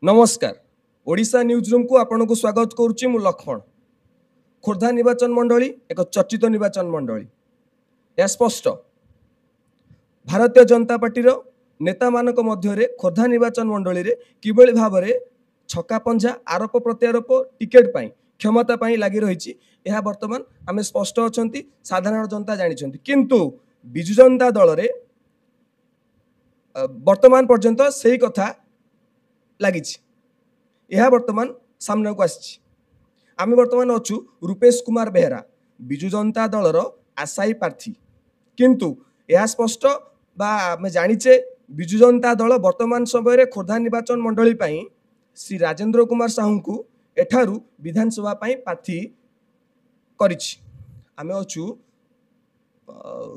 नमस्कार Odisha news room को आपन को स्वागत करुच्ची मु लक्ष्मण। खोर्धा निर्वाचन मंडली एक चर्चित निर्वाचन मंडली। यह स्पष्ट भारतीय जनता पार्टी नेता मानक मध्य खोर्धा निर्वाचन मंडली रे किबळी भाव में छक्का पंजा आरोप प्रत्यारोप टिकेट पाई क्षमता पाई लगी रही यह वर्तमान आम स्पष्ट अच्छा साधारण जनता जानी किंतु विजु जनता दल रे वर्तमान पर्यंत सही कथा लगी यह वर्तमान सामने को आसी। आम वर्तमान अच्छु रूपेश कुमार बेहरा विजु जनता दलर आशायी प्रार्थी किंतु यह स्पष्ट बा आम जानीचे विजु जनता दल वर्तमान समय खोर्धा निर्वाचन मंडली पाई श्री राजेंद्र कुमार साहू को एठारू विधानसभा प्रार्थी करिछि। आम अच्छु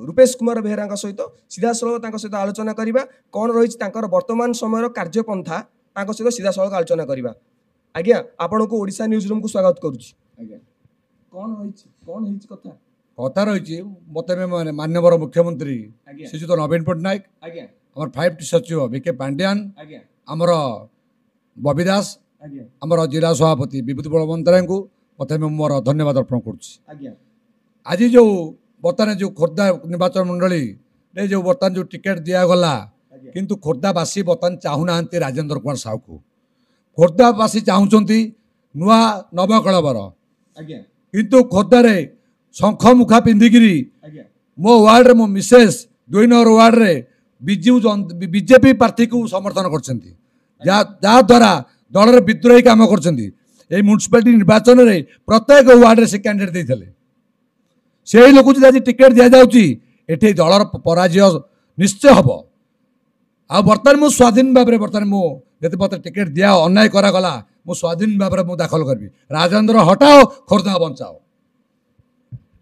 रूपेश कुमार बेहरा सहित सीधा सड़क सहित आलोचना करवा कौन रही वर्तमान समय कार्यपंथा सहित सीधा सड़क आलोचना करवा। आज्ञा आपण को ओडिशा न्यूज रूम को स्वागत करुच्ची। कौन कथा कथा रही मत माननीय मुख्यमंत्री श्रीजुत नवीन पट्टनायक आमर 5T सचिव बीके पांड्यान आमर बबी दास आमर जिला सभापति विभूति बलवंतराय को प्रथम मोर धन्यवाद अर्पण करुच्ची। आज जो बर्तमान जो खोर्धा निर्वाचन मंडली जो बर्तमान जो टिकेट दिगला किंतु खोर्धावासी बर्तमान चाहूना राजेंद्र कुमार साहू को खोर्धावासी चाहूँगी नुआ नवकलवर किंतु खोर्धारे शंख मुखा पिंधिकी मो वार्ड मो मिसेस 2 नंबर वार्ड रे बीजेपी प्रार्थी को समर्थन करद्वारा दल विद्रोही काम कर म्यूनिसिपालिटी निर्वाचन में प्रत्येक वार्ड से कैंडिडेट देते से लोक आज टिकेट दि जाए दलर पराजय निश्चय हम आ बर्तमान मु स्वाधीन भाव में बर्तमान मुझे मत टिकेट दिया अन्याय करागला मु स्वाधीन भाव में दाखल करी राजेंद्र हटाओ खोर्धा बचाओ।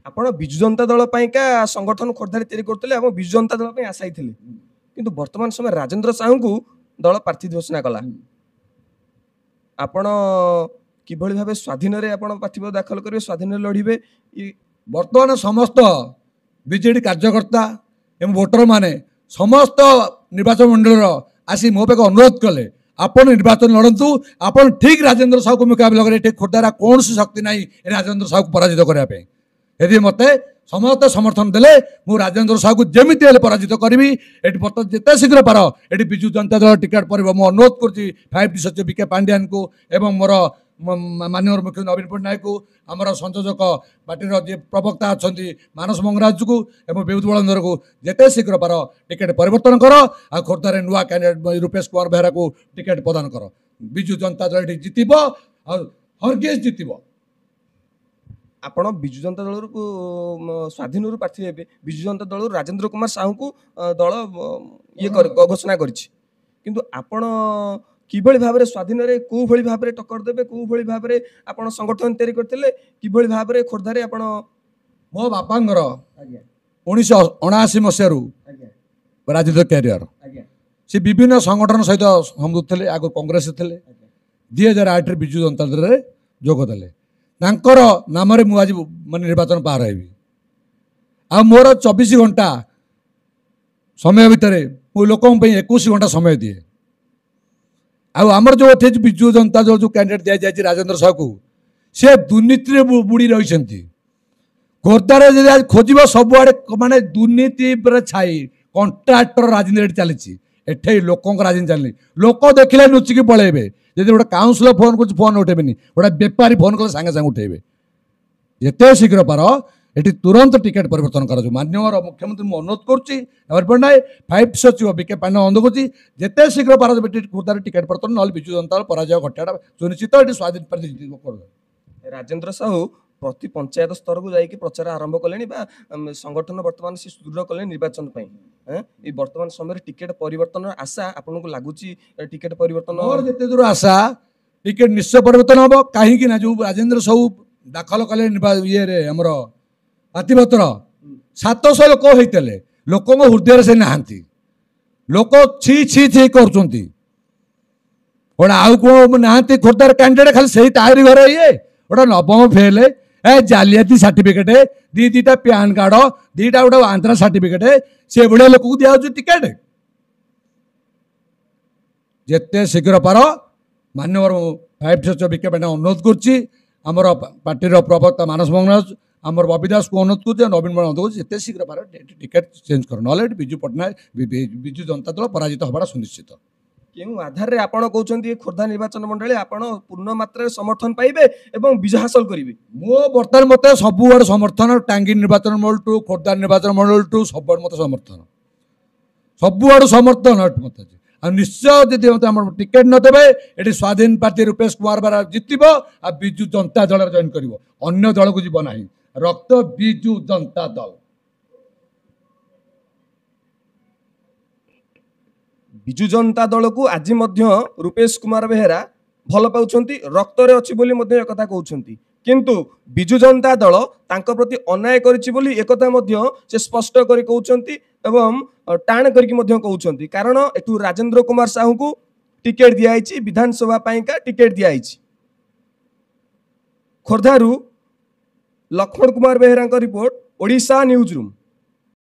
आपण विजु जनता दल का संगठन खोर्धा तैयारी करते विजु जनता दल आशायी थे किंतु वर्तमान समय राजेंद्र साहू को दल प्रार्थी घोषणा कला आपण किभली भाव स्वाधीन प्रार्थी दाखल करेंगे स्वाधीन लड़े वर्तमान समस्त बीजेडी कार्यकर्ता एवं भोटर माने समस्त निर्वाचन मंडल आसी मो पे अनुरोध कले आपण निर्वाचन लड़ू आपण ठीक राजेंद्र साहू को मुकाबला करें खोर्धार कौन सी शक्ति ना राजेंद्र साहू को पराजित करने यदि मत समस्त समर्थन देले मु राजेंद्र साहू को जमी पराजित करी जिते शीघ्र पार ये विजु जनता दल टिकेट पर मु अनुरोध कर 5T सचिव बीके पांड्यान को एवं मोर माननीय मुख्यमंत्री नवीन पट्टनायक को आमर संयोजक पार्टी जी प्रवक्ता अच्छा मानस मंगराज को एवं विभूति बलवंतर को जिते शीघ्र पार टिकेट परिवर्तन कर आ खोर्धार नुआ कैंडिडेट रूपेश कुमार बेहरा को टिकेट प्रदान कर विजु जनता दल जितब हरगेश जितब। आपण विजु जनता दल को स्वाधीन प्रार्थी हे विजु जनता दल राजेंद्र कुमार साहू को दल ये घोषणा किंतु आपण किभली भाव स्वाधीन कौ भली भाव टक्कर देवे कौ भली भाव आपण संगठन तैयारी करते किभली भाव खोर्धारे आपण मो बापांगर 1979 मसीह राजनीतिक कैरियर से विभिन्न संगठन सहित हम थे आग कांग्रेस थे 2008 विजु जनता दल जोगदेले नाम मुझे मैं निर्वाचन पार हेबी आ मोर 24 घंटा समय भितर मु लोक 21 घंटा समय दिए आमर जो विजु जनता दल जो कैंडिडेट दि जाए राजेंद्र साहू को सी दुर्नीति बुड़ी रही खोर्धार खोज सबुआड़े माने दुर्नीति छाई कंट्राक्टर राजनीति चली एठे लोक राजनीति चलनी लोक देखिले नुचिकी पलैबे जब गोटे काउंसिलर फोन कर फोन उठेबेनी गोटे बेपारी फोन कले सागे सागे उठेबे जिते शीघ्र पार ये तुरंत टिकेट परिवर्तन कर माननीय मुख्यमंत्री मुझे अनुरोध करुच्ची नवीन पट्टनायक 5T सचिव बीके पांड्या अनुरोध करुच्ची जिते शीघ्र पार खोर्धार टिकेट परिवर्तन ना विजु जनता पराजय घटाटा सुनिश्चित ये स्वाधीन प्रार्थी राजेंद्र साहू प्रति पंचायत स्तर को जाकि प्रचार आरंभ कले संगठन वर्तमान से सुदृढ़ कले निर्वाचन ये वर्तमान समय टिकेट परिवर्तन आशा आपन को लगुच टिकेट परिवर्तन और जिते दूर आशा टिकेट निश्चय परिवर्तन हम कहीं जो राजेंद्र साहू दाखल कले ये आमर प्रार्थीपत्र 700 लोक होते लोक हृदय से नहांती लोक छी छी छी कर आउ कौन नहांती खोर्धार कैंडिडेट खाली से तारी घर ये गोटे नवम फेल जालियाती सर्टिफिकेट दीटा पैन कार्ड दीटा गोटे आंध्रा सर्टिफिकेट से भाया लोक को दिया टिकेट जिते शीघ्र पार मान्यवर फाइव सचिव विके पांडे अनुरोध करछि हमर पार्टी प्रवक्ता मानस मंगराज आमर बबी दास को अनुरोध कर नवीन बर्ण अनुरोध जिते शीघ्र पार टिकेट चेंज कर ना बिजु पट्टनायक बिजु जनता दल पराजित हबार सुनिश्चित केउ आधार रे आपण कहउछन्ती खोर्धा निर्वाचन मंडली आपण पूर्ण मात्रा समर्थन पाइबे एवं विजय हासिल करिवे मो बर्तमान मत सबुआड़ समर्थन टांगी निर्वाचन मंडल टू खोर्धा निर्वाचन मंडल टू सब मत समर्थन सबुआड़ समर्थन मत आ निश्चय यदि मत आम टिकेट नदेवे ये स्वाधीन प्रार्थी रूपेश कुमार बेहरा जितब आ बिजु जनता दल जॉइन कर अन्य दल को जीव ना रक्त बिजु जनता दल बिजु जनता दल को आज रूपेश कुमार बेहरा भल पाउछन्ती रक्तरे अछि बोली मध्ये एकथा कहउछन्ती किंतु बिजु जनता दल तांको प्रति अन्याय करिछि बोली एकथा मध्ये से स्पष्ट करी कहउछन्ती एवं टाण करिकि मध्ये कहउछन्ती कारण एठू राजेंद्र कुमार साहू को टिकेट दियाइछि विधानसभा पाइका टिकेट दियाइछि खोर्धारू Laxman Kumar Behera report Odisha news room.